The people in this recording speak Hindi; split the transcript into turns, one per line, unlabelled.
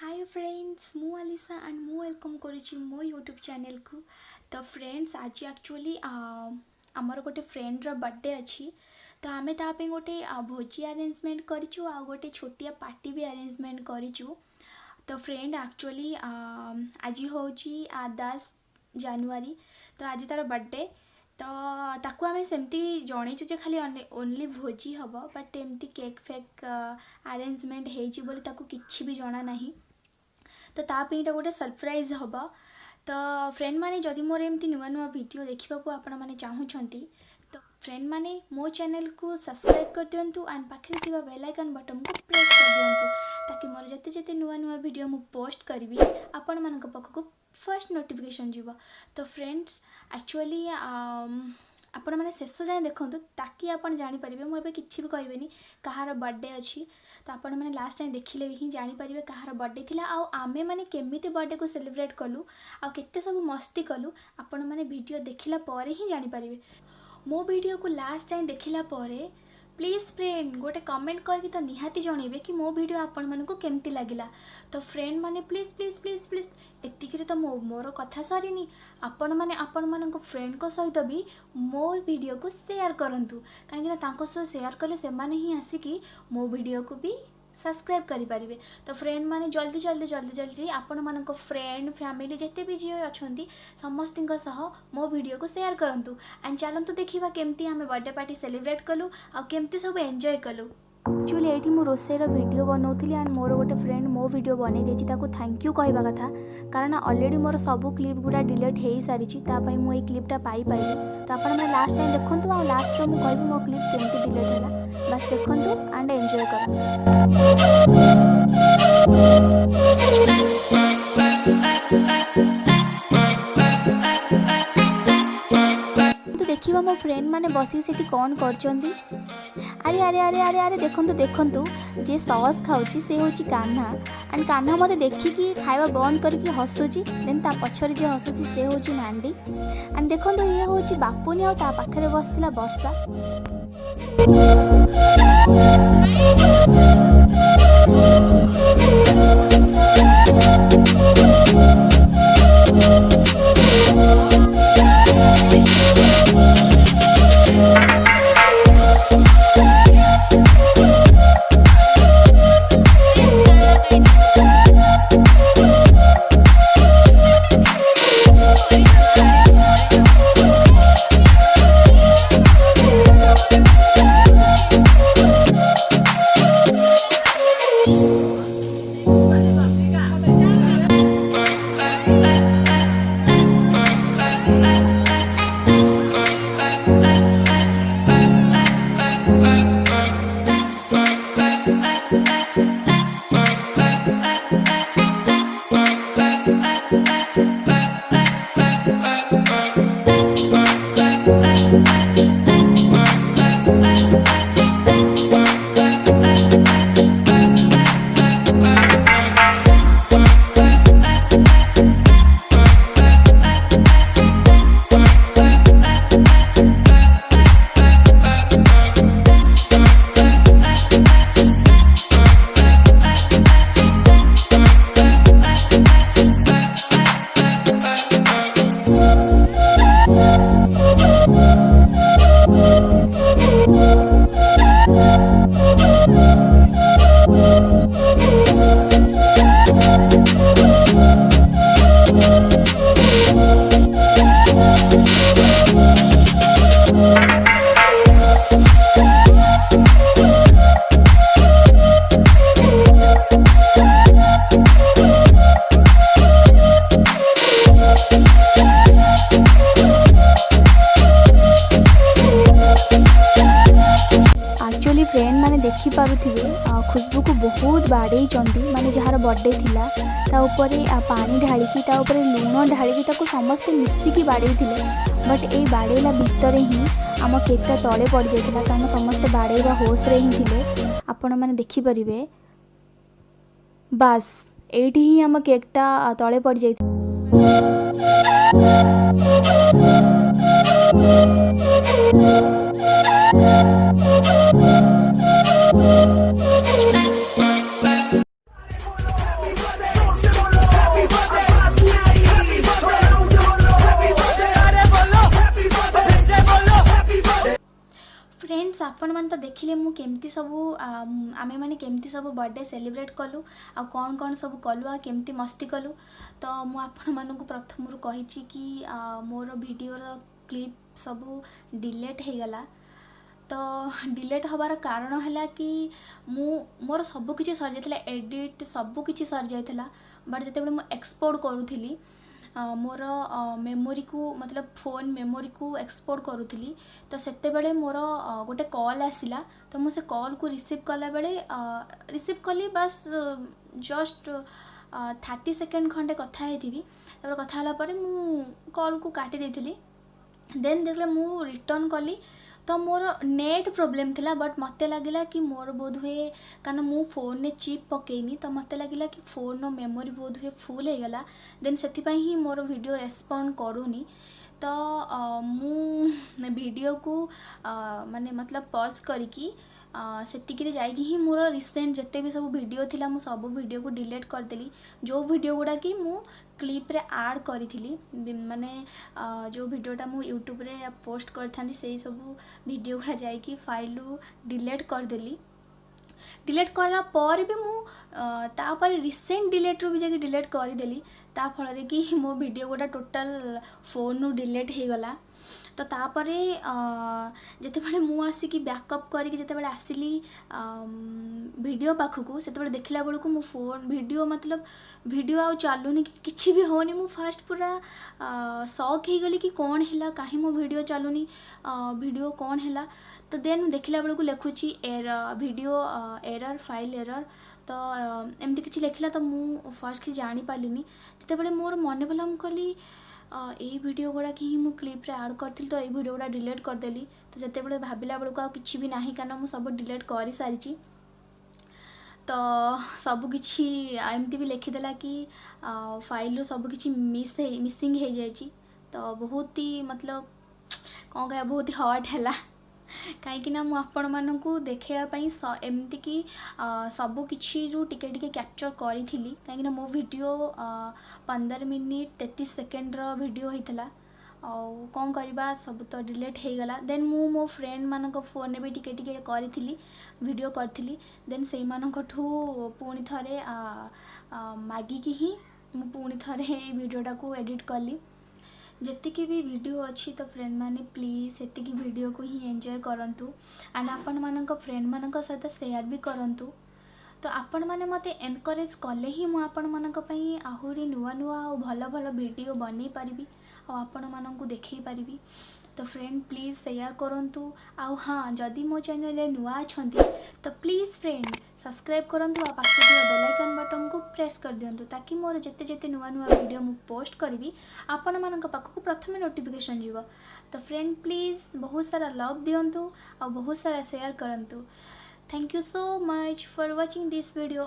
हाय फ्रेंड्स मु आलिसा एंड मु वेलकम करुच्ची मो यूट्यूब चैनल को। तो फ्रेंड्स आज एक्चुअली आमर गोटे फ्रेंड्र बर्थडे अच्छी तो आमे तापे गोटे भोजी अरेंजमेंट करिचु आ गोटे छोटिया पार्टी भी अरेंजमेंट करिचु। तो फ्रेंड एक्चुअली आज होची 10 जनवरी तो आज तार बर्थडे तो ताकू आमे सेमती जणैचु जे खाली ओनली भोजी हम बट एमती केक फेक अरेंजमेंट हेची बोली ताकू किछि भी जणा नाही। तो तापीटा गोटे सरप्राइज हम। तो फ्रेंड माने जदि मोर एमती नुआ नुआ वीडियो देखा आपण मैंने चाहूँगी तो फ्रेंड माने मो चैनल को सब्सक्राइब कर दिंतु एंड पाखे बेल आइकन बटन को प्रेस कर दिंतु ताकि मोर जते जते नुआ नुआ वीडियो मु पोस्ट करी आपण मानक पाखक फर्स्ट नोटिफिकेशन जीव। तो फ्रेंड्स एक्चुअली आपण मैंने शेष जाए देखूँ ताकि आपण जानीपर मुझे किसी भी कहबेनी कहार बर्थडे अच्छी तो आपण मैंने लास्ट टाइम देखिले ही जानीपर कहार बर्थडे थिला आमे मैंने केमिति बर्थडे को सेलिब्रेट कलु आते सब मस्ती कलु आपण मैंने वीडियो देखिला परे ही जानीपर। मो वीडियो को लास्ट टाइम देखिला परे प्लीज फ्रेंड गोटे कमेंट करके तो निहाती जनइबे कि मो वीडियो आपण मानक केमती लगिला। तो फ्रेंड माने प्लीज प्लीज प्लीज प्लीज एतिकरे तो मोर कथा सरीनी आपण माने आपण मानक फ्रेंड को सहित भी मो वीडियो को शेयर करंतु कहीं तांको सह शेयर कले से माने ही आसिकी मो वीडियो को भी सब्सक्राइब करें। तो फ्रेंड माने जल्दी जल्दी जल्दी जल्दी आपण मानक फ्रेंड फैमिली जिते भी जी अच्छा समस्त सह मो वीडियो को शेयर करंतु एंड चलतु देखा केमती आम बर्थडे पार्टी सेलिब्रेट कलु आ केमती सब एंजॉय कलु। एक्चुअली ये मु रोसईर वीडियो बनाऊली एंड मोर गोटे फ्रेंड मो वीडियो बनै देछि ताको थैंक यू कहवा कथा कारण ऑलरेडी मोर सब क्लिप गुड़ा डिलीट हो सारी मु ये क्लिपटा पाई पाइली। तो आप लास्ट टाइम देखु आ लास्ट मु कहबी मो क्लिप केमती डिलीट होला बस देखु एंड एंजॉय तो देखिबा मो फ्रेंड माने बसी सेठी कौन करचंदी। अरे अरे अरे अरे अरे देखंतु देखंतु जे सॉस खाउची से होची कान्हा एंड कान्हा मते देखिकी खाइबा बंद करके हसुची देन ता पछरे जे हसुची से होची नांडी एंड देखंतु ये होची बापुनी आ ता पाखरे बसतिला वर्षा। फ्रेंड माने देखी पारुथिबे खुशबू को बहुत बाड़े माने जहार बर्थडे थिला ता ऊपर पानी ढालिकी ता ऊपर लुण ढालिकी ताको समस्ते मिसिकी बाड़े बट ए बाड़ेला भितर ही आम केकटा तले पड़ जाइतिला कारण समस्ते बाड़ेवा होश रे ही थिले आपण माने देखि परिबे बस एठी ही आम केकटा तले पड़ जाइतिला। देखिले मु केमती सब आमे माने केमती सब बर्थडे सेलिब्रेट कलु आ कौन कौन सब कलु आ केमती मस्ती कलु। तो मु आपण मानकु प्रथम कही कि मोर वीडियो क्लिप सब डिलीट हो गला। तो डिलीट हबार कारण है कि मोर सब किछि सर जाइथिला, एडिट सब किछि सर जाइथिला, बट जेतेबेले मु एक्सपोर्ट करूथिली मोर मेमोरी को मतलब फोन मेमोरी को एक्सपोर्ट करूथिली, तो सेते बेले मोर गोटे कॉल आसिला। तो मु से कॉल को रिसीव कला बेले रिसीव कली बस जस्ट 30 सेकेंड खंडे कथा हेथिबी। तब कथा हला परे मु कॉल को काटी देथिली। देन देखले मु रिटर्न कली तो मोर नेट प्रॉब्लम थिला, बट मते लागिला कि मोर बोध हुए कारण मु फोन ने चिप पकेनी, तो मते लागिला कि फोन नो मेमोरी बोध हुए फुल हो गला। देन सेति पई ही मोर वीडियो रेस्पॉन्ड करूनी। तो मु वीडियो को माने मतलब पॉज करिकी सेतिकी जाइकी ही मोर रिसेंट जिते भी सब वीडियो थिला मु सब वीडियो को डिलीट कर देली। जो वीडियो गुडा कि मु क्लिप रे ऐड करी माने जो वीडियोटा मु यूट्यूब रे पोस्ट करथांदी से सब वीडियो गुडा जाइकी फाइल डिलीट कर देली। डिलीट करा पर भी मु तापर रिसेंट डिलीट रू भी जाके डिलीट कर देली। ता फल कि मो वीडियो गुडा टोटल फोन नु डिलीट हो गला। तो तापरे जेतेबेले मु आसिकी बैकअप करके जेतेबेले आसिली वीडियो पाखकू सेतेबेले देखिला बेलू मो फोन वीडियो मतलब वीडियो आ चलुनी किछि भी होनी। मु फास्ट पूरा शॉक हो गली कि कौन हैला काहे मो वीडियो चलुनी वीडियो कौन हैला। तो देन देखिला बेलू लिखुची वीडियो एरर फाइल एरर। तो एमती किछि लिखिला। तो मु फास्ट कि जानी पालिनी जेतेबेले मोर मन पला मु कहली यही वीडियो गुड़ा कि मु क्लिप रे ऐड करथिल, तो यही वीडियो गुड़ा डिलीट कर देली। तो जेतेबेले भाबिला बेलू आ किछि भी नाही कारण मु सब डिलीट करि सारिची। तो सब किछि एमती भी लिखिदेला कि फाइल रो सब किछि मिसिंग हो जाइची। तो बहुत ही मतलब कौन कह बहुत ही हॉट हैला कहीं ना आपण मानकू देखापी एमती कि सब किछि टिके टिके कैप्चर करी कहीं मो वीडियो 15 मिनिट 33 सेकेंड रो वीडियो होइतला। कौन करवा सब तो डिलीट हो गला। देन मो फ्रेंड मानक फोन भी टिके टिके करी वीडियो करी। देन से मानकठू पुणी थरे मागिकी ही मु पुणी थरे वीडियोटा को एडिट कली। जेतिकी भी वीडियो अच्छी तो फ्रेंड माने प्लीज सेतिकी वीडियो को ही एंजॉय करंतु एंड आपण मानक फ्रेंड मानक सहित शेयर भी करंतु। तो आपण माने मते एनकरेज कले ही मु आपण मानक पई आहुरी नुआ नुआ और भल भल वीडियो बनै पारिबी और आपण मानक देखै पारिबी। तो फ्रेंड प्लीज शेयर करंतु। आउ हाँ जदि मो चैनल रे नुआ अछंती तो प्लीज फ्रेंड सब्सक्राइब करंतु आ पाखे ଥିବା बेल आइकन बटन को प्रेस कर दियंतु ताकि मोर जेते जेते नुआ नुआ वीडियो मु पोस्ट करबी आपण मानक पाखक प्रथमे नोटिफिकेशन जीवो। तो फ्रेंड प्लीज बहुत सारा लव दियंतु और बहुत सारा शेयर करंतु। Thank you so much for watching this video.